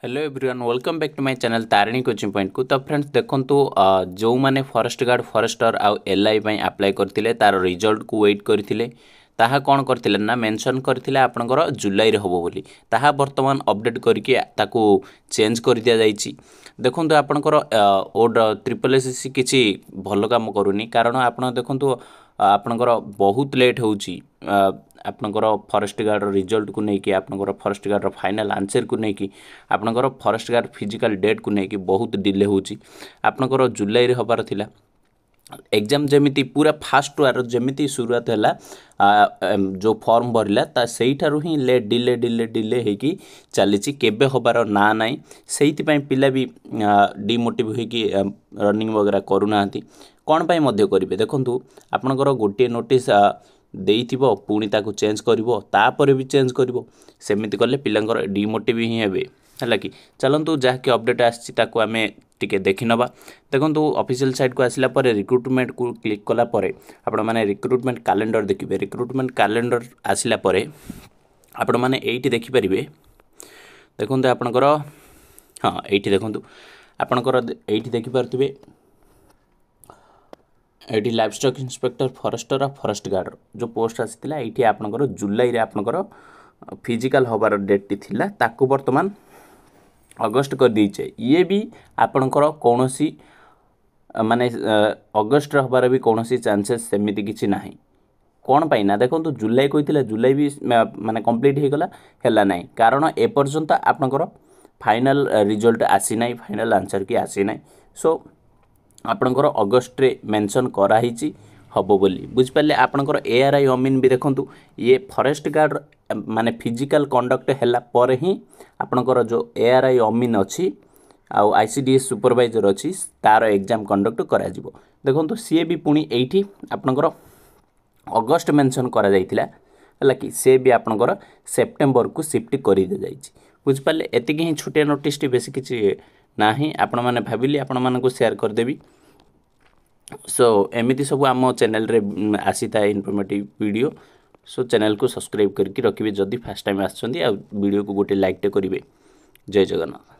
Hello everyone welcome back to my channel Tarini coaching point को। तो friends देखंतु जो माने फॉरेस्ट गार्ड फॉरेस्टर आउ एलआई पई अप्लाई करथिले तार रिजल्ट को वेट करथिले ताहा कोन करथिले ना मेंशन करथिले आपनकर जुलाई रे होबो बोली ताहा वर्तमान अपडेट करके ताको चेंज कर दिया जाईची। देखंतु आपनकर ओड ट्रिपल एसएससी किछि भलो काम करूनी कारण आपन देखंतु आपनकर बहुत लेट होउची आपनकर फॉरेस्ट गार्ड रिजल्ट को लेकिन आपनकर फॉरेस्ट गार्ड फाइनल आंसर को लेकिन आपनकर फॉरेस्ट गार्ड फिजिकल डेट को लेकिन बहुत डिले होउची। आपनकर जुलाई रे हबार थिला एग्जाम जमिति पूरा फास्ट वार जमिति शुरुआत हैला जो फॉर्म भरला ता सेइठारु ही लेट डिले डिले डिले हेकी चलीची केबे हबार ना नाही सेइति पई पिला भी डिमोटिव हेकी रनिंग वगैरह करू नांती कोन पई मध्य करिवे। देखंतु आपनकर गोटे नोटिस देइथिबो पुणी ताकू चेंज करिवो तापर भी चेंज करिवो सेमिति करले पिलांकर डिमोटिव ही हेबे हला कि चलंतु जहा कि अपडेट आछि ताकू आमे टिके देखि नबा। देखंतु ऑफिशियल साइट को आसिला परे रिक्रूटमेंट को क्लिक कला परे आपण माने रिक्रूटमेंट कैलेंडर देखिबे। रिक्रूटमेंट कैलेंडर आसिला परे आपण माने एइटी देखि परिबे। देखंतु आपनकर हां एइटी देखंतु आपनकर एइटी देखि परथिबे एटी लाइफ स्टॉक इंस्पेक्टर फॉरेस्टर और फॉरेस्ट गार्ड जो पोस्ट आसीथिला एटी आपनकर जुलाई रे आपनकर फिजिकल होबार डेट टी थिला ताकू वर्तमान अगस्त कर दीचे। ये भी आपनकर कोनोसी माने अगस्त रे होबार भी कोनोसी चांसेस सेमिति किछि नाही कोन पाई ना। देखंतु जुलाई कहिथिला जुलाई भी माने कंप्लीट हे गला हेला नाही कारण ए पर्यंत आपनकर फाइनल रिजल्ट आसी नाही फाइनल आंसर की आसी नाही सो आपनकर अगस्त रे मेंशन करा हिची हबो बोली बुझ पाले। आपनकर एआरआई अमीन भी देखंतु ये फॉरेस्ट गार्ड माने फिजिकल कंडक्ट हैला पर ही आपनकर जो एआरआई अमीन अछि आ आईसीडीएस सुपरवाइजर अछि तार एग्जाम कंडक्ट करा जिवो। देखंतु सी भी पुणी एठी आपनकर अगस्त मेंशन करा जाइतिला हला कि से भी आपनकर सेप्टेम्बर को शिफ्ट करि दे जाइछि बुझ पाले। एतिकी ही छोटे नोटिस टी बेसी किछि नाही आपण माने भाबिली आपण मानको शेयर कर देबी। सो एमिति सब आम चैनल रे आसी था इनफॉर्मेटिव वीडियो सो चैनल को सब्सक्राइब करके रखिबे जदी फर्स्ट टाइम आछंदी आ वीडियो को गोटे लाइक टे करिवे। जय जगन्नाथ।